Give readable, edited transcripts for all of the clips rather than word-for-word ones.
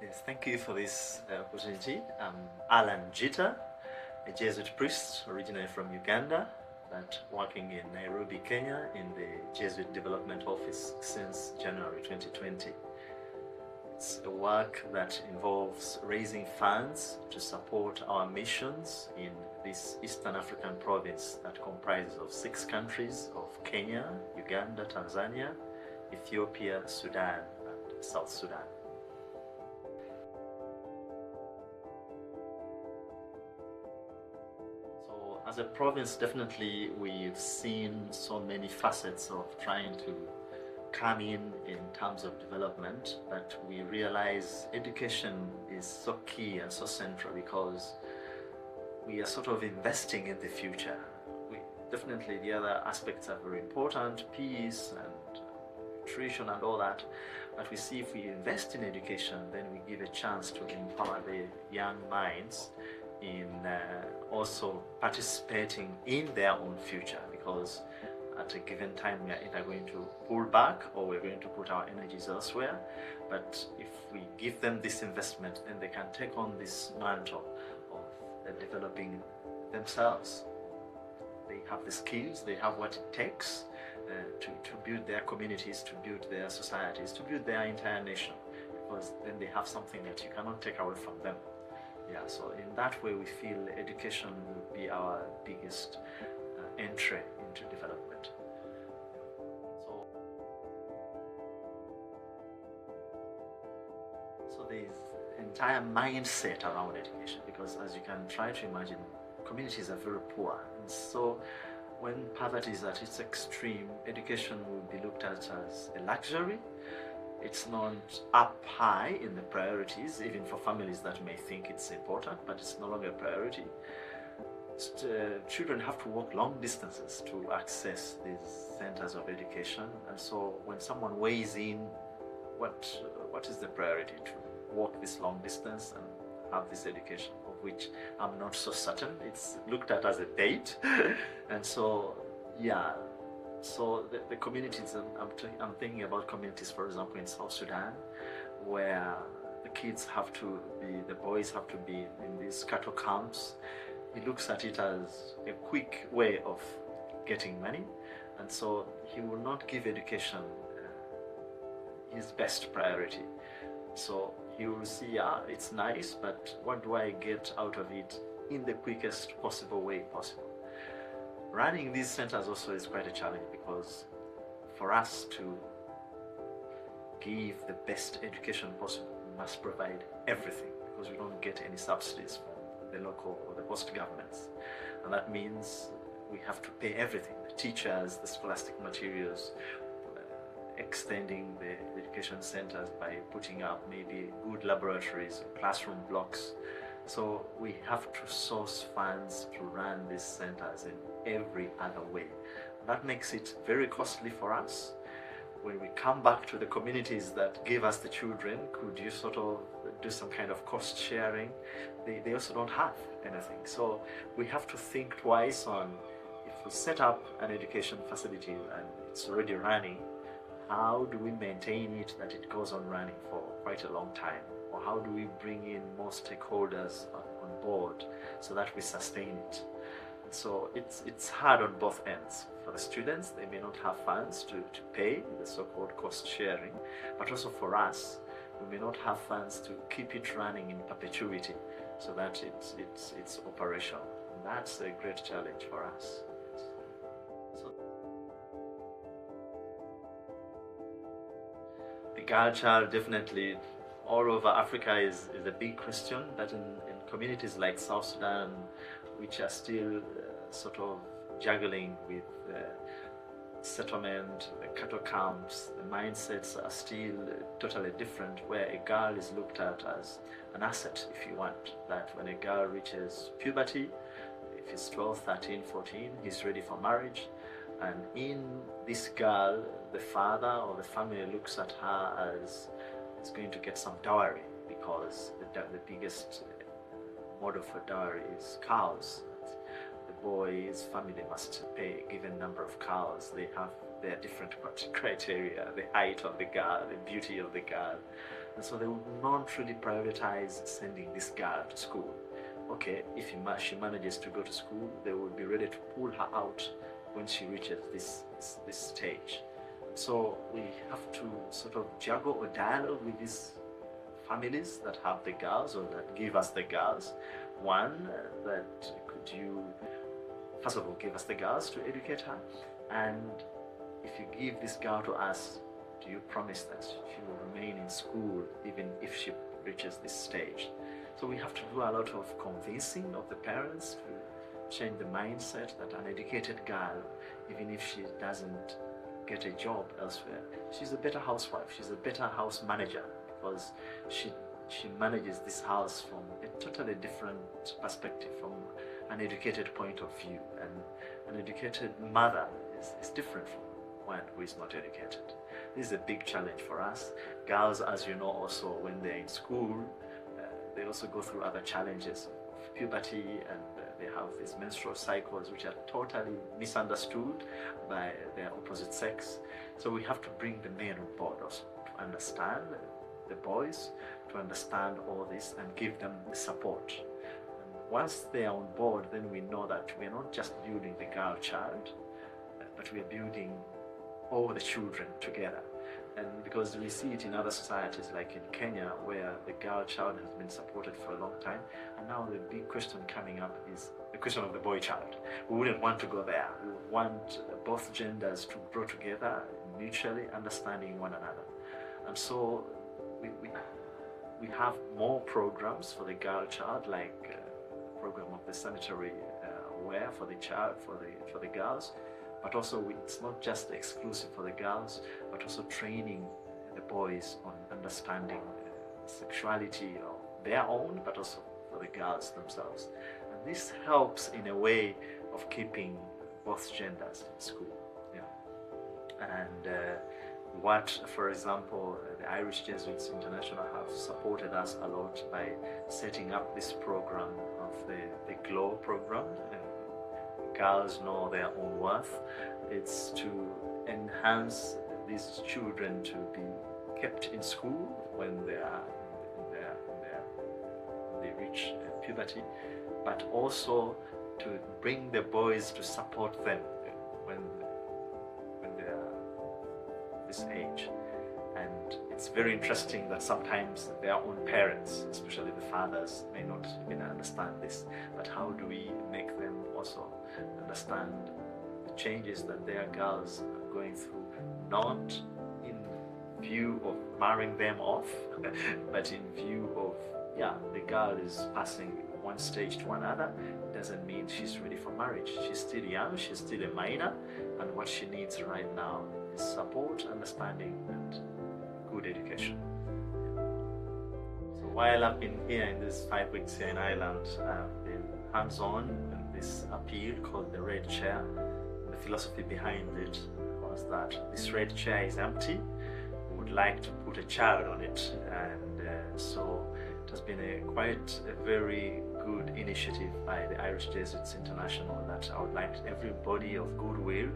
Yes, thank you for this opportunity. I'm Allan Ggita, a Jesuit priest originally from Uganda, but working in Nairobi, Kenya in the Jesuit Development Office since January 2020. It's a work that involves raising funds to support our missions in this Eastern African province that comprises of 6 countries of Kenya, Uganda, Tanzania, Ethiopia, Sudan, and South Sudan. So as a province, definitely we've seen so many facets of trying to come in terms of development, but we realize education is so key and so central because we are sort of investing in the future. Definitely the other aspects are very important, peace and nutrition and all that, but we see if we invest in education, then we give a chance to empower the young minds in also participating in their own future, because at a given time we are either going to pull back or we're going to put our energies elsewhere. But if we give them this investment, then they can take on this mantle of developing themselves. They have the skills, they have what it takes to build their communities, to build their societies, to build their entire nation, because then they have something that you cannot take away from them. Yeah, so in that way we feel education will be our biggest entry into development. So there's entire mindset around education, because as you can try to imagine, communities are very poor, and so when poverty is at its extreme, education will be looked at as a luxury. It's not up high in the priorities, even for families that may think it's important, but it's no longer a priority. Children have to walk long distances to access these centers of education, and so when someone weighs in what is the priority, to walk this long distance and have this education, of which I'm not so certain. It's looked at as a date. And so yeah, so the communities, I'm thinking about communities, for example, in South Sudan, where the kids have to be, the boys have to be in these cattle camps. He looks at it as a quick way of getting money, and so he will not give education his best priority. So he will see, it's nice, but what do I get out of it in the quickest possible way possible? Running these centers also is quite a challenge, because for us to give the best education possible, we must provide everything, because we don't get any subsidies from the local or the host governments. And that means we have to pay everything, the teachers, the scholastic materials, extending the education centers by putting up maybe good laboratories, classroom blocks. So we have to source funds to run these centers in every other way. That makes it very costly for us. When we come back to the communities that gave us the children, could you sort of do some kind of cost sharing? They also don't have anything. So we have to think twice on, if we set up an education facility and it's already running, how do we maintain it that it goes on running for quite a long time? Or how do we bring in more stakeholders on board so that we sustain it? So it's hard on both ends. For the students, they may not have funds to pay the so-called cost sharing, but also for us, we may not have funds to keep it running in perpetuity so that it's operational. And that's a great challenge for us. So the girl child, definitely all over Africa is a big question, but in communities like South Sudan, which are still sort of juggling with settlement, the cattle camps, the mindsets are still totally different, where a girl is looked at as an asset, if you want, that when a girl reaches puberty, if he's 12, 13, 14, he's ready for marriage. And in this girl, the father or the family looks at her as going to get some dowry, because the biggest model for dowry is cows. The boy's family must pay a given number of cows. They have their different criteria, the height of the girl, the beauty of the girl, And so they would not really prioritize sending this girl to school. Okay, if she manages to go to school, they would be ready to pull her out when she reaches this stage. So we have to sort of juggle a dialogue with these families that have the girls or that give us the girls. One, that could you, first of all, give us the girls to educate her? And if you give this girl to us, do you promise that she will remain in school even if she reaches this stage? So we have to do a lot of convincing of the parents to change the mindset that an educated girl, even if she doesn't get a job elsewhere, she's a better housewife, she's a better house manager, because she manages this house from a totally different perspective, from an educated point of view. And an educated mother is different from one who is not educated. This is a big challenge for us. Girls, as you know, also when they're in school, they also go through other challenges of puberty, and they have these menstrual cycles which are totally misunderstood by their opposite sex. So we have to bring the men on board also to understand the boys, to understand all this and give them the support. And once they are on board, then we know that we are not just building the girl child, but we are building all the children together. And because we see it in other societies like in Kenya, where the girl child has been supported for a long time, and now the big question coming up is the question of the boy child. We wouldn't want to go there. We want both genders to grow together, mutually understanding one another. And so we have more programs for the girl child, like the program of the sanitary wear for the child, for the girls. But also, it's not just exclusive for the girls, but also training the boys on understanding sexuality of their own, but also for the girls themselves. And this helps in a way of keeping both genders in school. Yeah. And what, for example, the Irish Jesuits International have supported us a lot by setting up this program of the GLOW program. Girls know their own worth. It's to enhance these children to be kept in school when they reach puberty, but also to bring the boys to support them when they are this age. And it's very interesting that sometimes their own parents, especially the fathers, may not even understand this, but how do we make them also understand the changes that their girls are going through, not in view of marrying them off, but in view of, yeah, the girl is passing one stage to another. It doesn't mean she's ready for marriage. She's still young, she's still a minor, and what she needs right now is support, understanding, and good education. So while I've been here in these 5 weeks here in Ireland, I've been hands-on in this appeal called the Red Chair. The philosophy behind it was that this red chair is empty. We would like to put a child on it, and so it has been quite a very good initiative by the Irish Jesuits International that I would like everybody of goodwill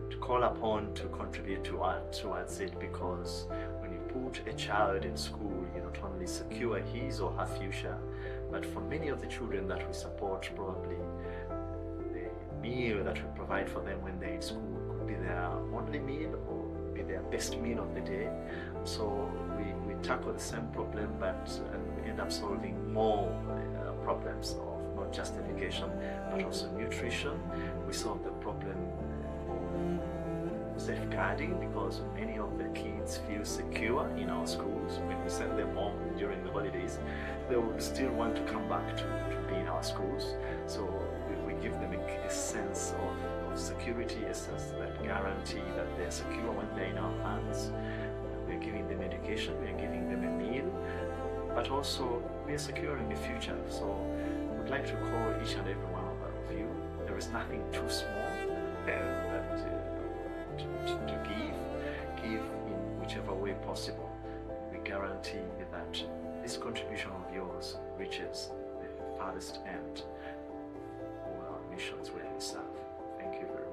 to call upon to contribute towards it, because when you put a child in school, you not only secure his or her future, but for many of the children that we support, probably the meal that we provide for them when they're in school could be their only meal or be their best meal of the day. So we tackle the same problem, but we end up solving more problems of not just education, but also nutrition. We solve the problem of safeguarding, because many of the kids feel secure in our schools. When we send them home during the holidays, they will still want to come back to be in our schools. So we give them a sense of security, a sense that guarantee that they're secure when they're in our hands. We're giving them education, we're giving them a meal, but also we are securing the future. So I would like to call each and every one of you, there is nothing too small to give in whichever way possible. We guarantee that this contribution of yours reaches the farthest end of our missions where we serve. Thank you very much.